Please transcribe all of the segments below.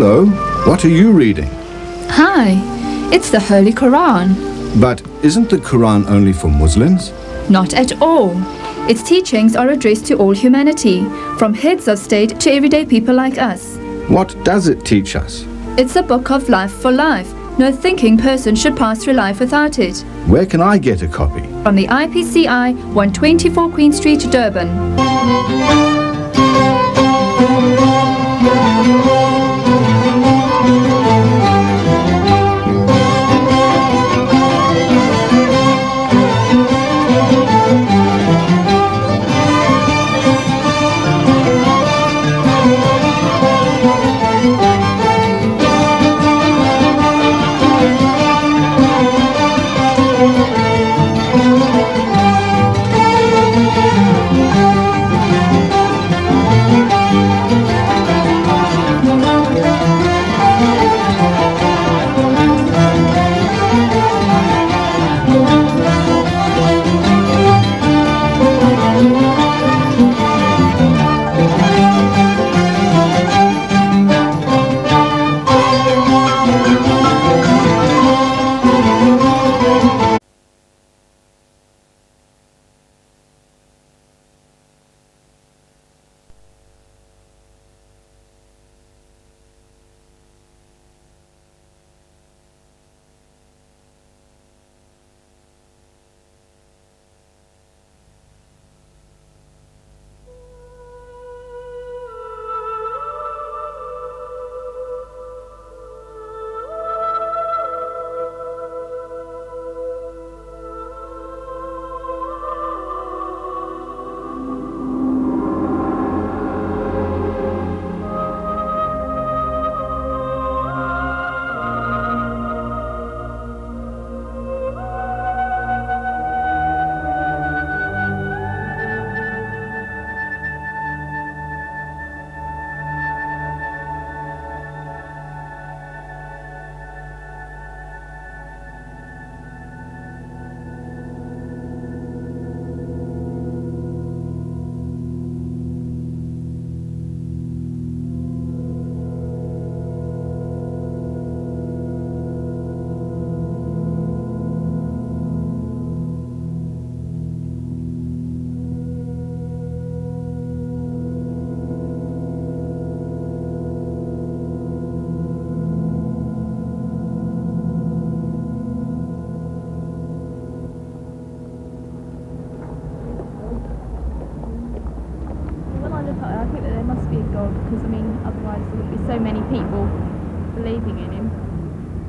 Hello, what are you reading? Hi, it's the Holy Quran. But isn't the Quran only for Muslims? Not at all. Its teachings are addressed to all humanity, from heads of state to everyday people like us. What does it teach us? It's a book of life for life. No thinking person should pass through life without it. Where can I get a copy? From the IPCI, 124 Queen Street, Durban.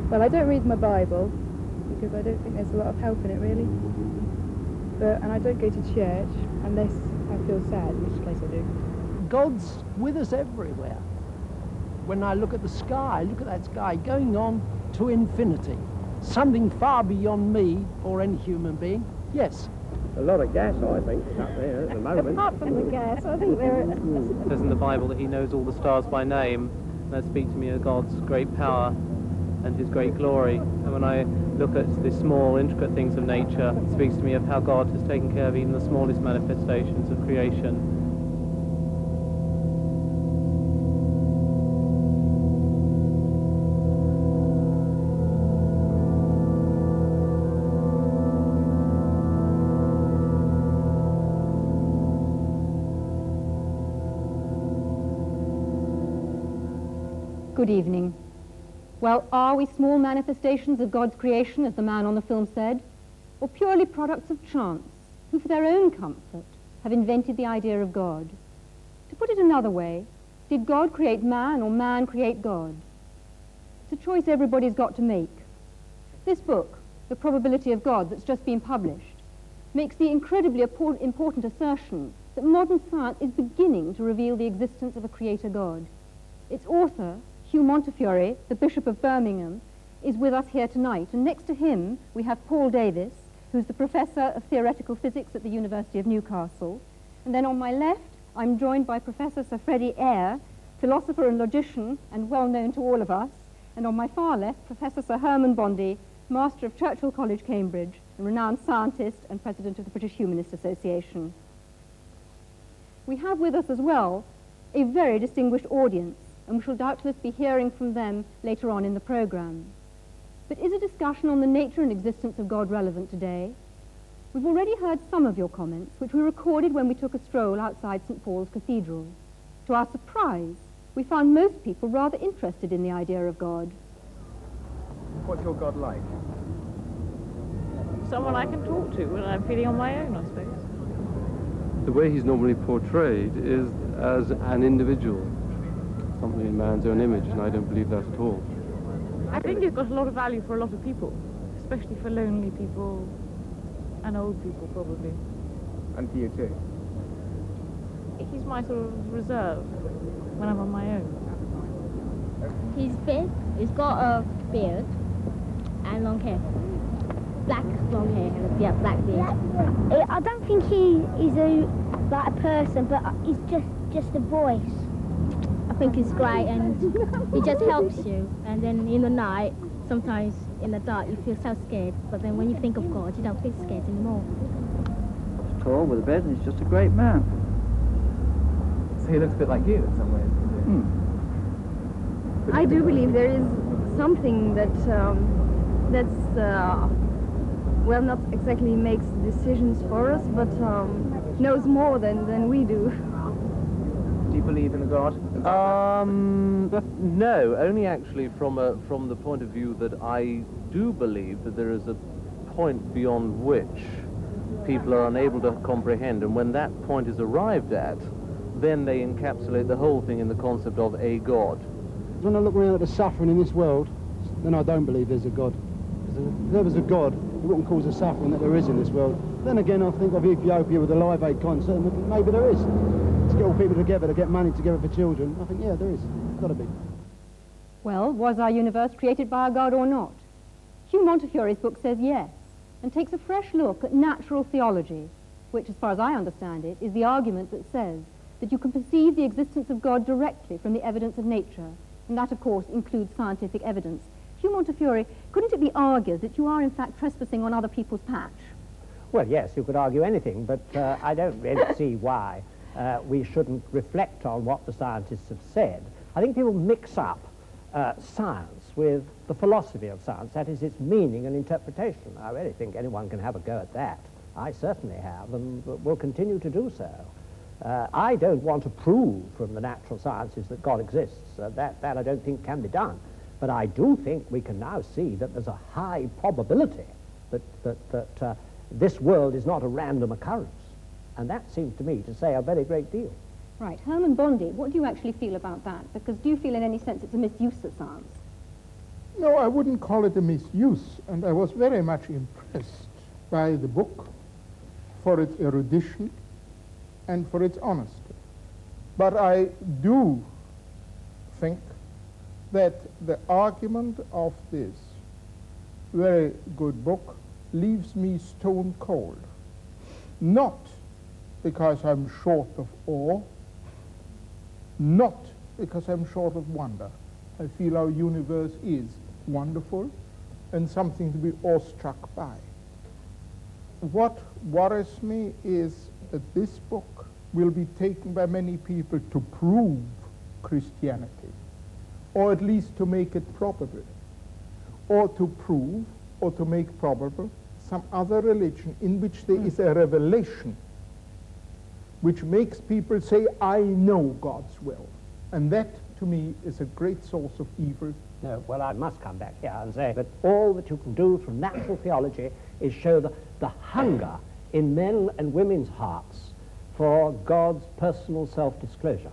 Well, I don't read my Bible because I don't think there's a lot of help in it, really. And I don't go to church unless I feel sad, in which case I do. God's with us everywhere. When I look at the sky, look at that sky going on to infinity. Something far beyond me or any human being. Yes. A lot of gas, I think, up there at the moment. Apart from the gas, I think there are... It says in the Bible that he knows all the stars by name. That speak to me of God's great power and his great glory. And when I look at the small, intricate things of nature, it speaks to me of how God has taken care of even the smallest manifestations of creation. Good evening. Well, are we small manifestations of God's creation, as the man on the film said, or purely products of chance, who for their own comfort have invented the idea of God? To put it another way, did God create man or man create God? It's a choice everybody's got to make. This book, The Probability of God, that's just been published, makes the incredibly important assertion that modern science is beginning to reveal the existence of a creator God. Its author, Hugh Montefiore, the Bishop of Birmingham, is with us here tonight, and next to him we have Paul Davis, who's the Professor of Theoretical Physics at the University of Newcastle. And then on my left, I'm joined by Professor Sir Freddie Eyre, philosopher and logician, and well known to all of us. And on my far left, Professor Sir Herman Bondi, Master of Churchill College, Cambridge, and renowned scientist and President of the British Humanist Association. We have with us as well a very distinguished audience, and we shall doubtless be hearing from them later on in the programme. But is a discussion on the nature and existence of God relevant today? We've already heard some of your comments, which we recorded when we took a stroll outside St. Paul's Cathedral. To our surprise, we found most people rather interested in the idea of God. What's your God like? Someone I can talk to when I'm feeling on my own, I suppose. The way he's normally portrayed is as an individual, something in man's own image, and I don't believe that at all. I think he's got a lot of value for a lot of people, especially for lonely people and old people, probably. And for you too? He's my sort of reserve when I'm on my own. He's big, he's got a beard and long hair. Black long hair and a black beard. I don't think he's like a person, but he's just a voice. I think he's great and he just helps you. And then in the night, sometimes in the dark, you feel so scared. But then when you think of God, you don't feel scared anymore. He's tall with a beard and he's just a great man. So he looks a bit like you in some ways. I do believe there is something that well, not exactly makes decisions for us, but knows more than we do. Do you believe in a God? No, only actually from the point of view that I do believe that there is a point beyond which people are unable to comprehend, and when that point is arrived at, then they encapsulate the whole thing in the concept of a God. When I look around at the suffering in this world, then I don't believe there's a God. If there was a God, it wouldn't cause the suffering that there is in this world. Then again, I think of Ethiopia with the Live Aid concert, and maybe there is. To get all people together, to get money together for children. I think, yeah, there is. Got to be. Well, was our universe created by a God or not? Hugh Montefiore's book says yes, and takes a fresh look at natural theology, which, as far as I understand it, is the argument that says that you can perceive the existence of God directly from the evidence of nature, and that, of course, includes scientific evidence. Hugh Montefiore, couldn't it be argued that you are, in fact, trespassing on other people's patch? Well, yes, you could argue anything, but I don't really see why we shouldn't reflect on what the scientists have said. I think people mix up science with the philosophy of science, that is, its meaning and interpretation. I really think anyone can have a go at that. I certainly have, and will continue to do so. I don't want to prove from the natural sciences that God exists. That I don't think can be done. But I do think we can now see that there's a high probability that this world is not a random occurrence. And that seems to me to say a very great deal. Right. Herman Bondi, what do you actually feel about that? Because do you feel in any sense it's a misuse of science? No, I wouldn't call it a misuse, and I was very much impressed by the book for its erudition and for its honesty. But I do think that the argument of this very good book leaves me stone cold. Not because I'm short of awe, not because I'm short of wonder. I feel our universe is wonderful and something to be awestruck by. What worries me is that this book will be taken by many people to prove Christianity, or at least to make it probable, or to prove or to make probable some other religion in which there is a revelation which makes people say, I know God's will. And that, to me, is a great source of evil. No, well, I must come back here and say that all that you can do from natural theology is show the hunger in men and women's hearts for God's personal self-disclosure,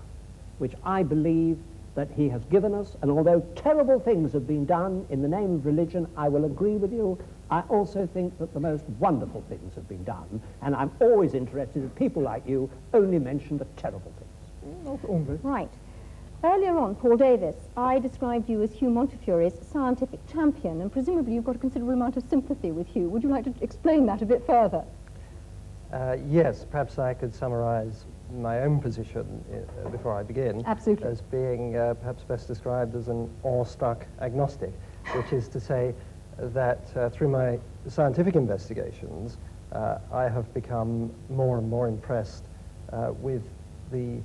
which I believe that he has given us. And although terrible things have been done in the name of religion, I will agree with you, I also think that the most wonderful things have been done. And I'm always interested that people like you only mention the terrible things. Not only. Right. Earlier on, Paul Davis, I described you as Hugh Montefiore's scientific champion, and presumably you've got a considerable amount of sympathy with Hugh. Would you like to explain that a bit further? Yes, perhaps I could summarize my own position before I begin. Absolutely. As being perhaps best described as an awestruck agnostic, which is to say that through my scientific investigations, I have become more and more impressed with the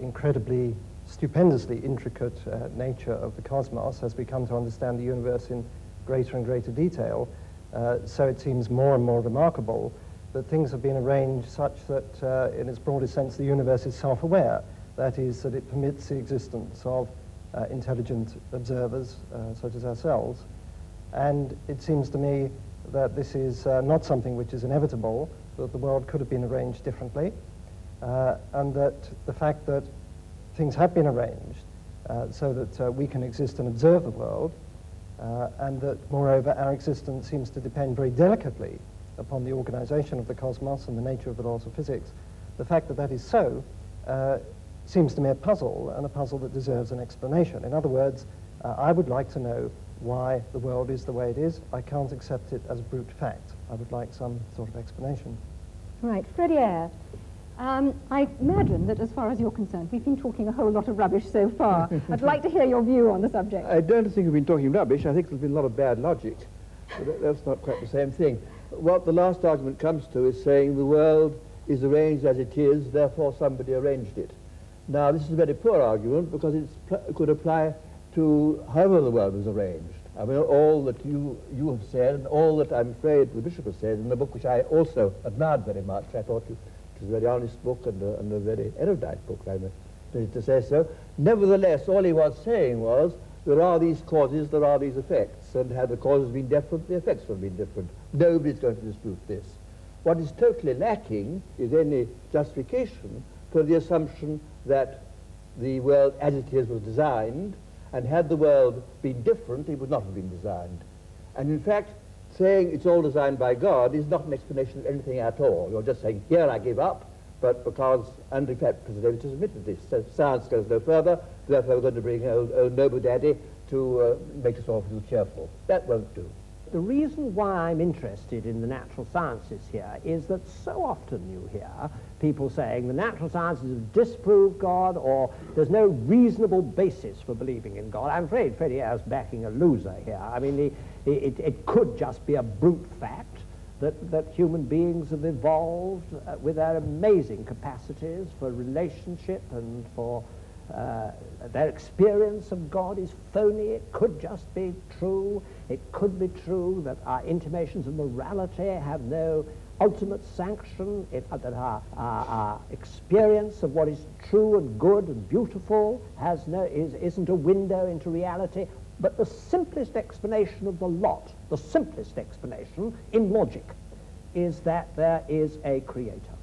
incredibly stupendously intricate nature of the cosmos as we come to understand the universe in greater and greater detail. So it seems more and more remarkable that things have been arranged such that, in its broadest sense, the universe is self-aware. That is, that it permits the existence of intelligent observers such as ourselves. And it seems to me that this is not something which is inevitable, that the world could have been arranged differently, and that the fact that things have been arranged so that we can exist and observe the world, and that, moreover, our existence seems to depend very delicately upon the organization of the cosmos and the nature of the laws of physics. The fact that that is so seems to me a puzzle, and a puzzle that deserves an explanation. In other words, I would like to know why the world is the way it is. I can't accept it as a brute fact. I would like some sort of explanation. Right, Freddie Eyre. I imagine that as far as you're concerned, we've been talking a whole lot of rubbish so far. I'd like to hear your view on the subject. I don't think we've been talking rubbish. I think there's been a lot of bad logic. But that's not quite the same thing. What the last argument comes to is saying the world is arranged as it is, therefore somebody arranged it. Now, this is a very poor argument because it could apply to however the world was arranged. I mean, all that you have said, and all that I'm afraid the Bishop has said in the book, which I also admired very much. I thought it was a very honest book and a very erudite book, I'm pleased to say so. Nevertheless, all he was saying was, there are these causes, there are these effects, and had the causes been different, the effects would have been different. Nobody's going to dispute this. What is totally lacking is any justification for the assumption that the world as it is was designed, and had the world been different, it would not have been designed. And in fact, saying it's all designed by God is not an explanation of anything at all. You're just saying, here I give up, but because, and in fact, President David has admitted this, so science goes no further, therefore we're going to bring old Noble Daddy to make us all feel cheerful. That won't do. The reason why I'm interested in the natural sciences here is that so often you hear people saying the natural sciences have disproved God, or there's no reasonable basis for believing in God. I'm afraid Freddie Eyre's backing a loser here. I mean, it could just be a brute fact that human beings have evolved with their amazing capacities for relationship and for their experience of God is phony. It could just be true. It could be true that our intimations of morality have no ultimate sanction, that our experience of what is true and good and beautiful isn't a window into reality. But the simplest explanation of the lot, the simplest explanation in logic, is that there is a creator.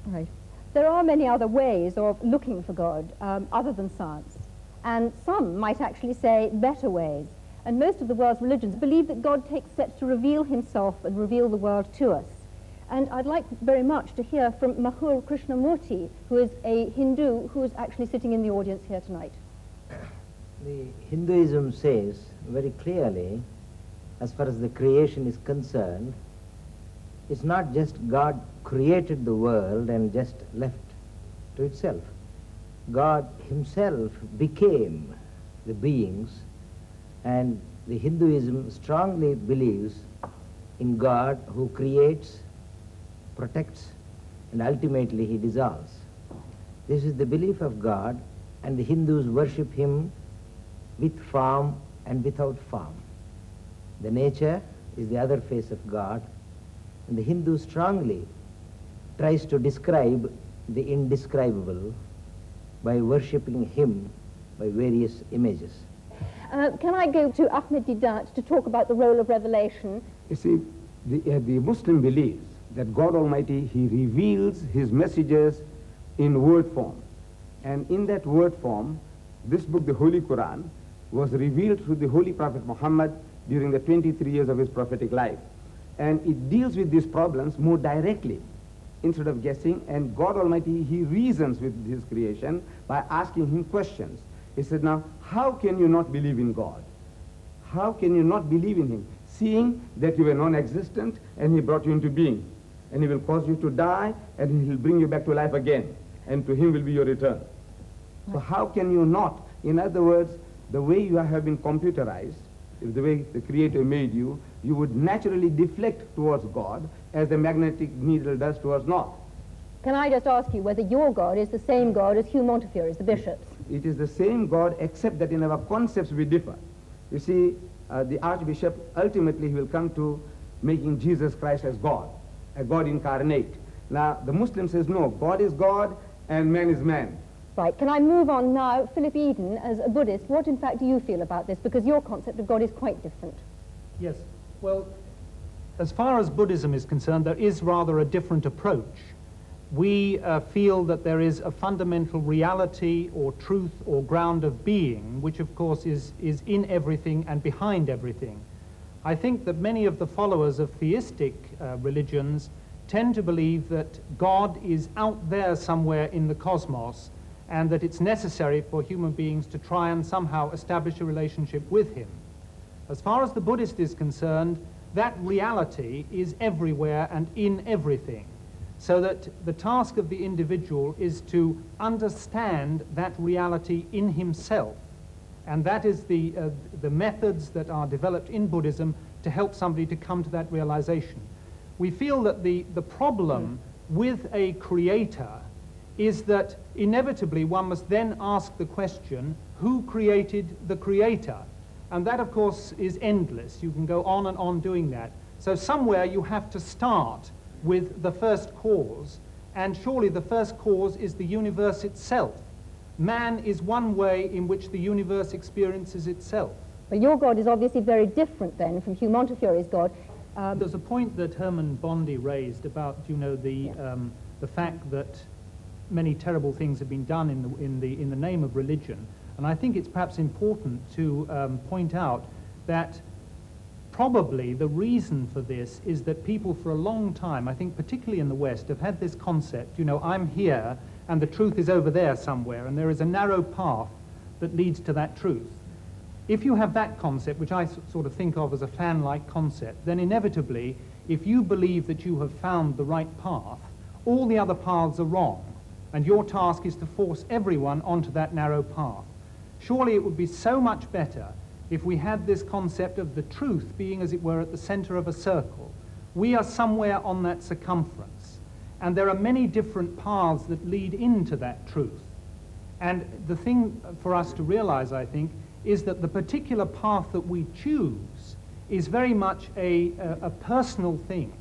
Right. There are many other ways of looking for God other than science, and some might actually say better ways. And most of the world's religions believe that God takes steps to reveal himself and reveal the world to us. And I'd like very much to hear from Mahur Krishnamurti, who is a Hindu who is actually sitting in the audience here tonight. The Hinduism says very clearly, as far as the creation is concerned, it's not just God created the world and just left to itself. God himself became the beings, and the Hinduism strongly believes in God who creates, protects, and ultimately he dissolves. This is the belief of God, and the Hindus worship him with form and without form. The nature is the other face of God, and the Hindu strongly tries to describe the indescribable by worshipping him by various images. Can I go to Ahmed Deedat to talk about the role of revelation? You see, the Muslim believes that God Almighty, he reveals his messages in word form. And in that word form, this book, the Holy Quran, was revealed through the Holy Prophet Muhammad during the 23 years of his prophetic life. And it deals with these problems more directly instead of guessing. And God Almighty, he reasons with his creation by asking him questions. He said, now, how can you not believe in God? How can you not believe in him, seeing that you were non-existent and he brought you into being? And he will cause you to die, and he will bring you back to life again, and to him will be your return. So how can you not? In other words, the way you have been computerized, the way the Creator made you, you would naturally deflect towards God as the magnetic needle does towards north. Can I just ask you whether your God is the same God as Hugh Montefiore's, the bishop's? it is the same God, except that in our concepts we differ. You see, the Archbishop, ultimately he will come to making Jesus Christ as God, a God incarnate. Now, the Muslim says, no, God is God and man is man. Right, can I move on now? Philip Eden, as a Buddhist, what in fact do you feel about this? Because your concept of God is quite different. Yes, well, as far as Buddhism is concerned, there is rather a different approach. We feel that there is a fundamental reality or truth or ground of being, which of course is in everything and behind everything. I think that many of the followers of theistic religions tend to believe that God is out there somewhere in the cosmos, and that it's necessary for human beings to try and somehow establish a relationship with him. As far as the Buddhist is concerned, that reality is everywhere and in everything, so that the task of the individual is to understand that reality in himself. And that is the methods that are developed in Buddhism to help somebody to come to that realization. We feel that the problem with a creator is that inevitably one must then ask the question, who created the creator? And that, of course, is endless. You can go on and on doing that. So somewhere you have to start with the first cause, and surely the first cause is the universe itself. Man is one way in which the universe experiences itself. But your God is obviously very different then from Hugh Montefiore's God. There's a point that Herman Bondi raised about, you know, the fact that many terrible things have been done in the name of religion. And I think it's perhaps important to point out that probably the reason for this is that people for a long time, I think particularly in the West, have had this concept, you know, I'm here and the truth is over there somewhere, and there is a narrow path that leads to that truth. If you have that concept, which I sort of think of as a fan-like concept, then inevitably, if you believe that you have found the right path, all the other paths are wrong, and your task is to force everyone onto that narrow path. Surely it would be so much better if we had this concept of the truth being, as it were, at the center of a circle. We are somewhere on that circumference, and there are many different paths that lead into that truth. And the thing for us to realize, I think, is that the particular path that we choose is very much a personal thing,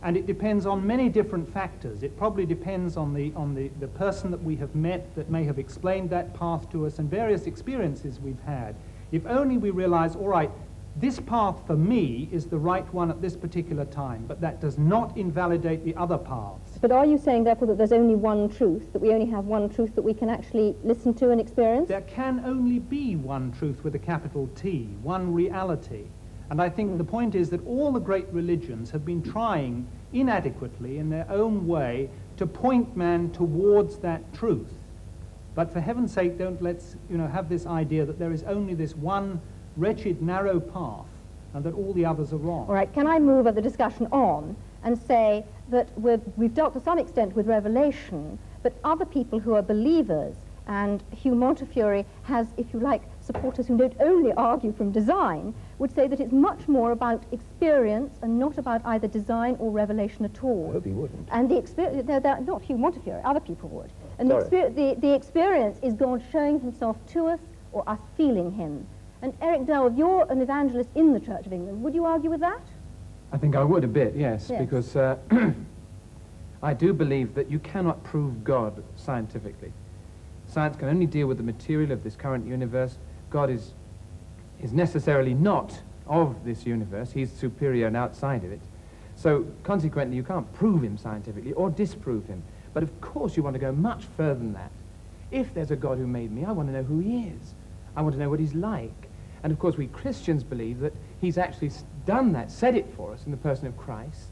and it depends on many different factors. It probably depends on the person that we have met that may have explained that path to us, and various experiences we've had. If only we realize, all right, this path for me is the right one at this particular time, but that does not invalidate the other paths. But are you saying, therefore, that there's only one truth, that we only have one truth that we can actually listen to and experience? There can only be one truth with a capital T, one reality. And I think the point is that all the great religions have been trying inadequately in their own way to point man towards that truth. But for heaven's sake, don't let's have this idea that there is only this one wretched, narrow path, and that all the others are wrong. All right, can I move the discussion on and say that we've dealt to some extent with revelation, but other people who are believers, and Hugh Montefiore has, if you like, supporters who don't only argue from design, would say that it's much more about experience and not about either design or revelation at all. I hope he wouldn't. And the experience, not Hugh Montefiore, other people would. And the experience is God showing himself to us or us feeling him. And Eric Dell, you're an evangelist in the Church of England. Would you argue with that? I think I would a bit, yes. Because I do believe that you cannot prove God scientifically. Science can only deal with the material of this current universe. God is necessarily not of this universe. He's superior and outside of it. So consequently, you can't prove him scientifically or disprove him. But of course you want to go much further than that. If there's a God who made me, I want to know who he is. I want to know what he's like. And of course we Christians believe that he's actually done that, said it for us in the person of Christ.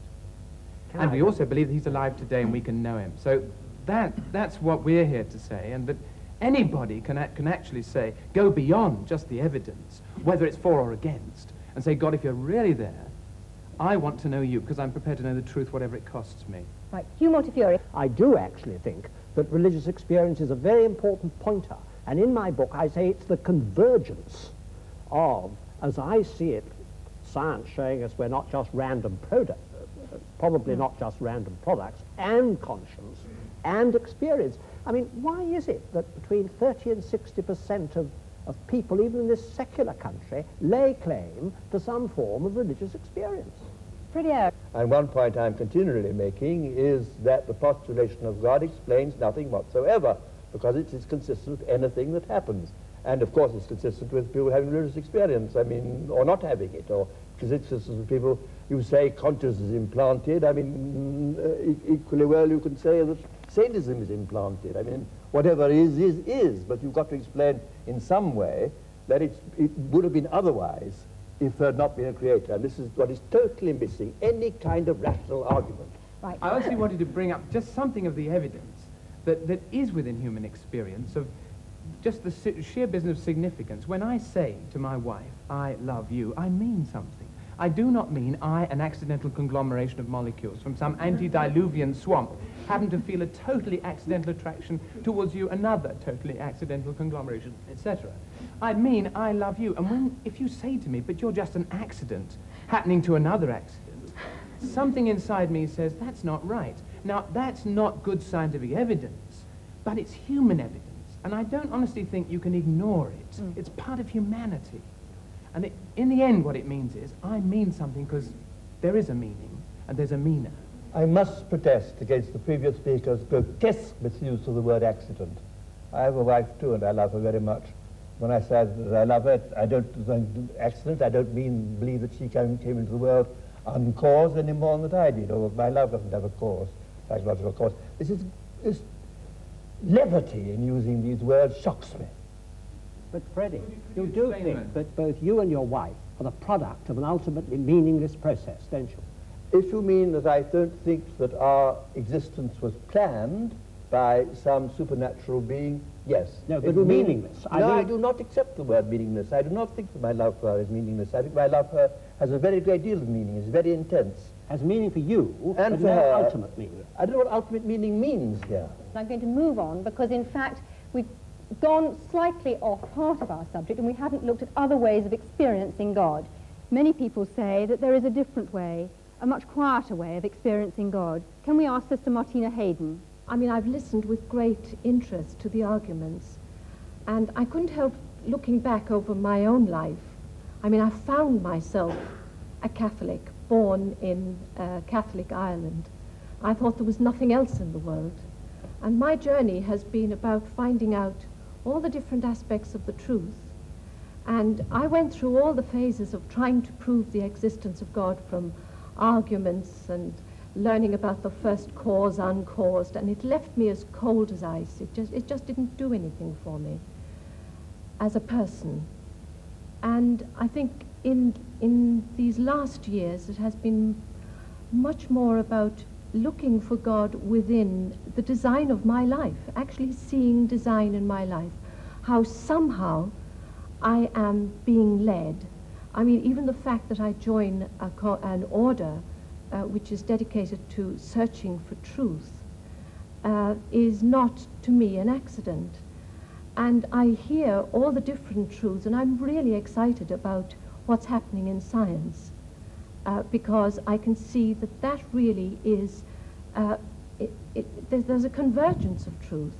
And we also believe that he's alive today and we can know him. So that's what we're here to say, and that anybody can actually say, go beyond just the evidence, whether it's for or against, and say, God, if you're really there, I want to know you, because I'm prepared to know the truth, whatever it costs me. Right, Hugh Montefiore. I do actually think that religious experience is a very important pointer, and in my book I say it's the convergence of, as I see it, science showing us we're not just random products, probably not just random products, and conscience, and experience. I mean, why is it that between 30 and 60% of people, even in this secular country, lay claim to some form of religious experience? Pretty out. And one point I'm continually making is that the postulation of God explains nothing whatsoever, because it's consistent with anything that happens. And of course it's consistent with people having religious experience, I mean, or not having it, or it's consistent with people, you say consciousness is implanted, I mean, equally well you can say that sadism is implanted. I mean, whatever is, but you've got to explain in some way that it would have been otherwise if there had not been a creator. And this is what is totally missing, any kind of rational argument. Right. I actually wanted to bring up just something of the evidence that is within human experience of just the sheer business of significance. When I say to my wife, I love you, I mean something. I do not mean I, an accidental conglomeration of molecules from some antediluvian swamp, happen to feel a totally accidental attraction towards you, another totally accidental conglomeration, etc. I mean I love you. And if you say to me, but you're just an accident happening to another accident, something inside me says, that's not right. Now, that's not good scientific evidence, but it's human evidence. And I don't honestly think you can ignore it. It's part of humanity. And in the end, what it means is, I mean something because there is a meaning, and there's a meaner. I must protest against the previous speaker's grotesque misuse of the word accident. I have a wife too, and I love her very much. When I say that I love her, I don't accident, I don't believe that she came into the world uncaused any more than that I did, or my love doesn't have a cause, psychological cause. This levity in using these words shocks me. But Freddie, you do think that both you and your wife are the product of an ultimately meaningless process, don't you? If you mean that I don't think that our existence was planned by some supernatural being, yes. No, but meaningless. I do not accept the word meaningless. I do not think that my love for her is meaningless. I think my love for her has a very great deal of meaning. It's very intense. Has meaning for you, and but for no her. Ultimate meaning. I don't know what ultimate meaning means here. I'm going to move on because, in fact, we've gone slightly off part of our subject and we haven't looked at other ways of experiencing God. Many people say that there is a different way, a much quieter way of experiencing God. Can we ask Sister Martina Hayden? I mean, I've listened with great interest to the arguments, and I couldn't help looking back over my own life. I mean, I found myself a Catholic, born in Catholic Ireland. I thought there was nothing else in the world. And my journey has been about finding out all the different aspects of the truth. And I went through all the phases of trying to prove the existence of God, from arguments and learning about the first cause, uncaused, and it left me as cold as ice. It just didn't do anything for me as a person. And I think in these last years it has been much more about looking for God within the design of my life, actually seeing design in my life, how somehow I am being led. I mean, even the fact that I join an order which is dedicated to searching for truth is not, to me, an accident. And I hear all the different truths, and I'm really excited about what's happening in science, because I can see that that really is, there's a convergence of truth,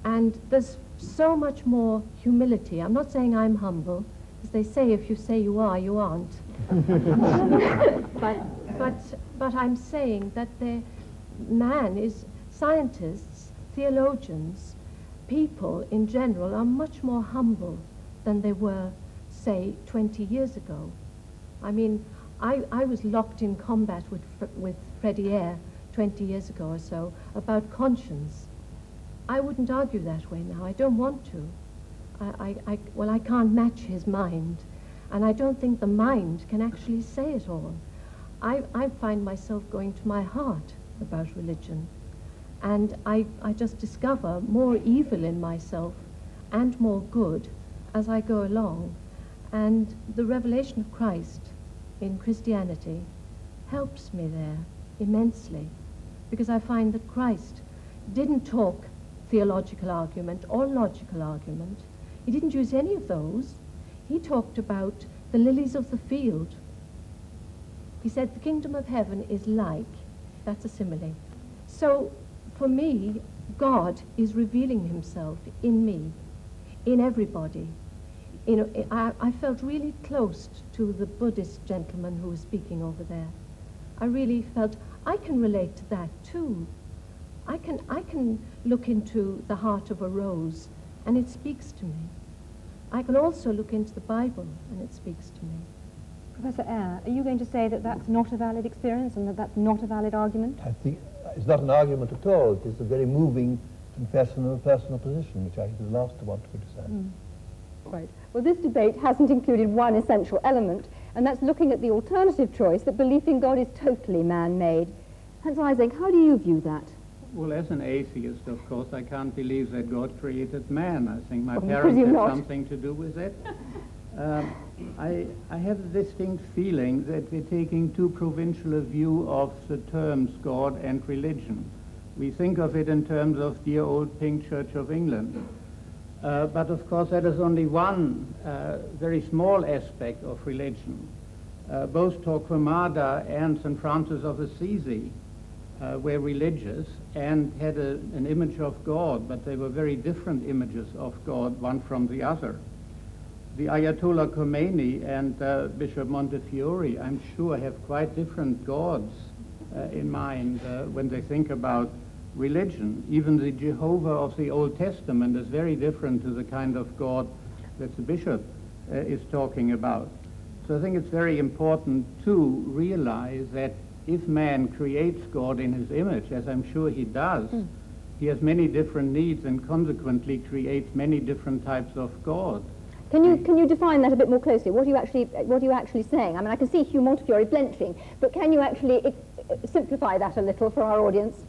and there's so much more humility. I'm not saying I'm humble, as they say, if you say you are, you aren't. But I'm saying that scientists, theologians, people in general are much more humble than they were, say, 20 years ago. I mean, I was locked in combat with Freddie Eyre 20 years ago or so about conscience. I wouldn't argue that way now. I don't want to. Well, I can't match his mind, and I don't think the mind can actually say it all. I find myself going to my heart about religion, and I just discover more evil in myself and more good as I go along. And the revelation of Christ in Christianity helps me there immensely, because I find that Christ didn't talk theological argument or logical argument. He didn't use any of those. He talked about the lilies of the field. He said the kingdom of heaven is like, that's a simile. So for me, God is revealing himself in me, in everybody. You know, I felt really close to the Buddhist gentleman who was speaking over there. I really felt I can relate to that too. I can look into the heart of a rose and it speaks to me. I can also look into the Bible and it speaks to me. Professor Eyre, are you going to say that that's not a valid experience and that that's not a valid argument? I think it's not an argument at all. It is a very moving personal position, which I is the last to want to criticize. Right. Well, this debate hasn't included one essential element, and that's looking at the alternative choice that belief in God is totally man-made. Hans Isaac, how do you view that? Well, as an atheist, of course, I can't believe that God created man. I think my Well, parents had not. something to do with it. I have a distinct feeling that we're taking too provincial a view of the terms God and religion. We think of it in terms of dear old Pink Church of England. But of course that is only one very small aspect of religion. Both Torquemada and St. Francis of Assisi were religious and had an image of God, but they were very different images of God, one from the other. The Ayatollah Khomeini and Bishop Montefiore, I'm sure, have quite different gods in mind when they think about religion. Even the Jehovah of the Old Testament is very different to the kind of God that the bishop is talking about. So I think it's very important to realize that if man creates God in his image, as I'm sure he does, he has many different needs and consequently creates many different types of God. Can you define that a bit more closely? What are you actually saying? I mean, I can see Hugh Montefiore blenching, but can you actually simplify that a little for our audience?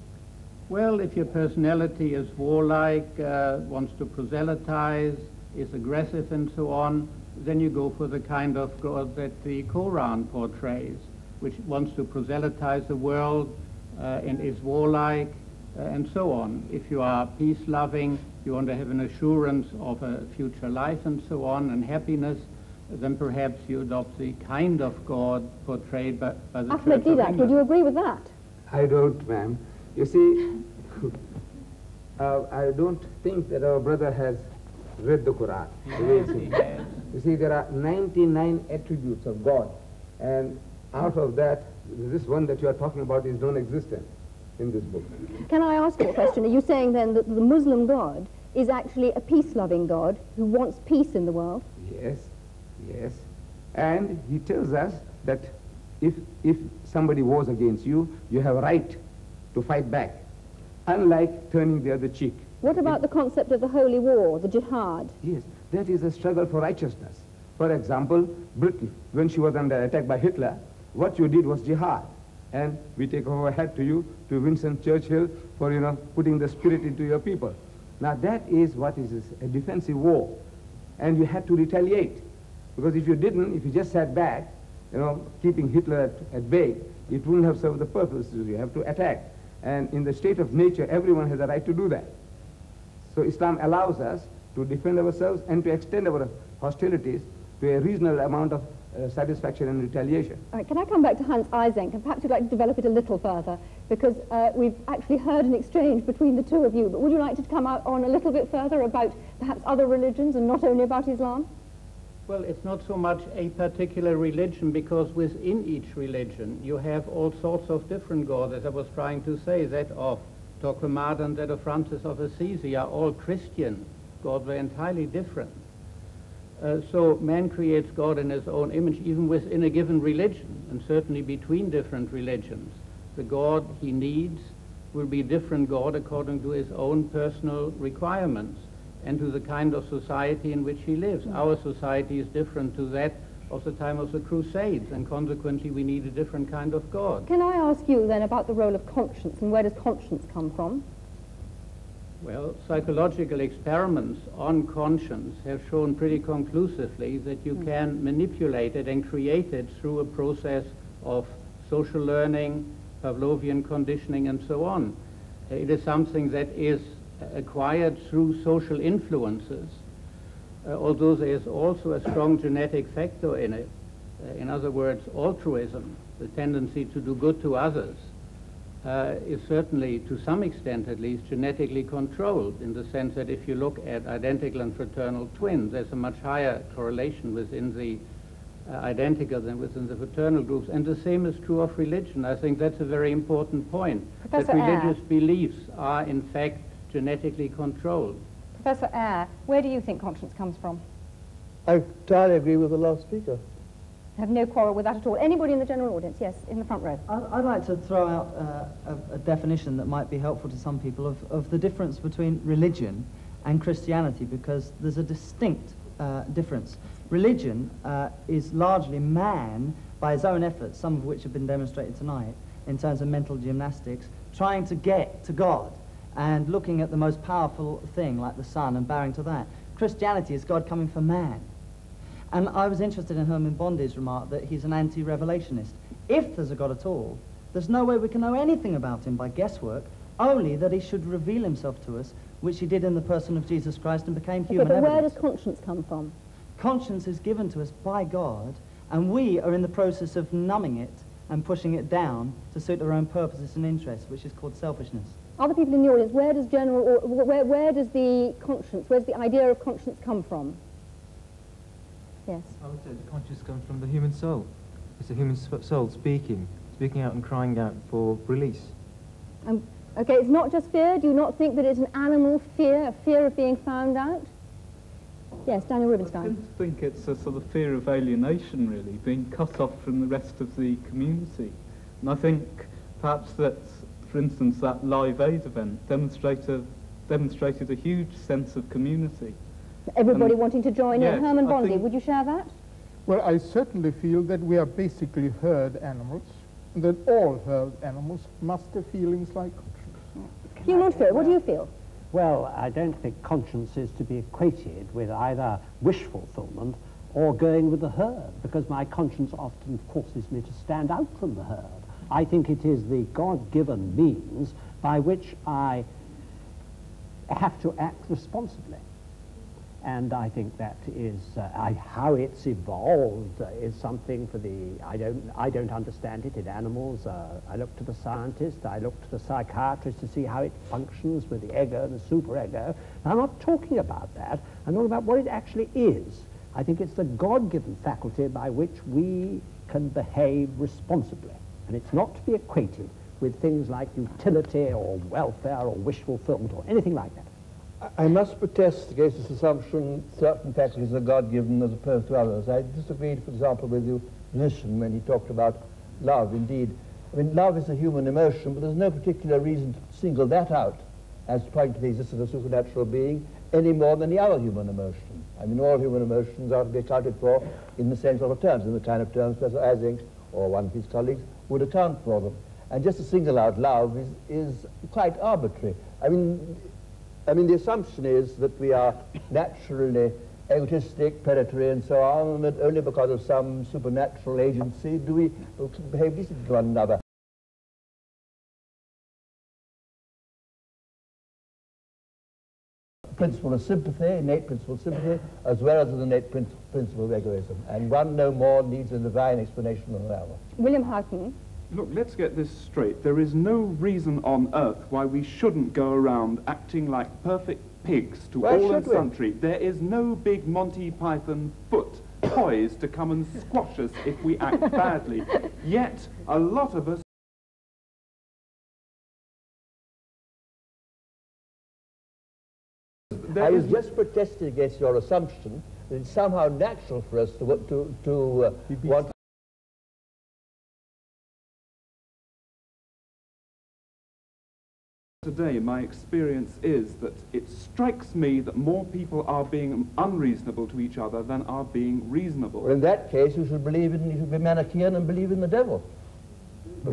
Well, if your personality is warlike, wants to proselytize, is aggressive and so on, then you go for the kind of God that the Quran portrays, which wants to proselytize the world and is warlike and so on. If you are peace-loving, you want to have an assurance of a future life and so on, and happiness, then perhaps you adopt the kind of God portrayed by the Ahmed Church of Deedat, England. would you agree with that? I don't, ma'am. You see, I don't think that our brother has read the Quran. The way it is. You see, there are 99 attributes of God, and out of that, this one that you are talking about is non-existent in this book. Can I ask you a question? Are you saying then that the Muslim God is actually a peace-loving God who wants peace in the world? Yes, yes. And he tells us that if somebody wars against you, you have a right to fight back, unlike turning the other cheek. What about the concept of the holy war, the jihad? Yes, that is a struggle for righteousness. For example, Britain, when she was under attack by Hitler, what you did was jihad. And we take our hat to you, to Winston Churchill, for, you know, putting the spirit into your people. Now that is what is a defensive war. And you had to retaliate. Because if you didn't, if you just sat back, you know, keeping Hitler at bay, it wouldn't have served the purpose. You have to attack. And in the state of nature, everyone has a right to do that. So Islam allows us to defend ourselves and to extend our hostilities to a reasonable amount of satisfaction and retaliation. All right, can I come back to Hans Isaac, and perhaps you'd like to develop it a little further, because we've actually heard an exchange between the two of you, but would you like to come out on a little bit further about perhaps other religions and not only about Islam? Well, it's not so much a particular religion, because within each religion you have all sorts of different gods. As I was trying to say, that of Torquemada and that of Francis of Assisi are all Christian gods. They're entirely different. So man creates God in his own image, even within a given religion, and certainly between different religions. The God he needs will be a different God according to his own personal requirements and to the kind of society in which he lives. Our society is different to that of the time of the Crusades, and consequently we need a different kind of God. Can I ask you then about the role of conscience, and where does conscience come from? Well, psychological experiments on conscience have shown pretty conclusively that you can manipulate it and create it through a process of social learning, Pavlovian conditioning, and so on. It is something that is acquired through social influences, although there is also a strong genetic factor in it. In other words, altruism, the tendency to do good to others. is certainly, to some extent at least, genetically controlled, in the sense that if you look at identical and fraternal twins, there's a much higher correlation within the identical than within the fraternal groups. And the same is true of religion. I think that's a very important point, Professor that religious beliefs are in fact genetically controlled. Professor Eyre, where do you think conscience comes from? I entirely agree with the last speaker. I have no quarrel with that at all. Anybody in the general audience? Yes, in the front row. I'd like to throw out a definition that might be helpful to some people of the difference between religion and Christianity, because there's a distinct difference. Religion is largely man, by his own efforts, some of which have been demonstrated tonight, in terms of mental gymnastics, trying to get to God and looking at the most powerful thing, like the sun, and bowing to that. Christianity is God coming for man. And I was interested in Herman Bondi's remark that he's an anti-revelationist. If there's a God at all, there's no way we can know anything about him by guesswork, only that he should reveal himself to us, which he did in the person of Jesus Christ and became human but evidence. where does conscience come from? Conscience is given to us by God, and we are in the process of numbing it and pushing it down to suit our own purposes and interests, which is called selfishness. Other people in the audience, where does where does the conscience, where's the idea of conscience come from? Yes. I would say the conscience comes from the human soul. It's the human soul speaking out and crying out for release. Okay, it's not just fear. Do you not think that it's an animal fear, a fear of being found out? Yes, Daniel Rubinstein. I think it's a sort of fear of alienation, really, being cut off from the rest of the community. And I think perhaps that, for instance, that Live Aid event demonstrated a huge sense of community. Everybody wanting to join in. Yes, Herman Bondi, would you share that? Well, I certainly feel that we are basically herd animals, and that all herd animals must have feelings like conscience. You not feel. What do you feel? Well, I don't think conscience is to be equated with either wish fulfillment or going with the herd, because my conscience often forces me to stand out from the herd. I think it is the God-given means by which I have to act responsibly. And I think that is how it's evolved is something for the I don't understand it in animals. I look to the scientist, I look to the psychiatrist to see how it functions with the ego and the superego. And I'm not talking about that. I'm talking about what it actually is. I think it's the God-given faculty by which we can behave responsibly, and it's not to be equated with things like utility or welfare or wish fulfillment or anything like that. I must protest against this assumption certain faculties are God-given as opposed to others. I disagreed, for example, with your physician when he talked about love. Indeed, I mean, love is a human emotion, but there's no particular reason to single that out as pointing to the existence of a supernatural being any more than the other human emotion. I mean, all human emotions are to be accounted for in the same sort of terms, in the kind of terms Professor Ising or one of his colleagues would account for them. And just to single out love is quite arbitrary. I mean, the assumption is that we are naturally egotistic, predatory, and so on, and that only because of some supernatural agency do we behave decently to one another. Principle of sympathy, innate principle of sympathy, as well as an innate principle of egoism. And one no more needs a divine explanation than the other. William Houghton. Look, let's get this straight. There is no reason on earth why we shouldn't go around acting like perfect pigs to all and sundry. There is no big Monty Python foot poised to come and squash us if we act badly. Yet, a lot of us I was just protesting against your assumption that it's somehow natural for us to want. Today, my experience is that it strikes me that more people are being unreasonable to each other than are being reasonable. Well, in that case, you should be Manichaean and believe in the devil.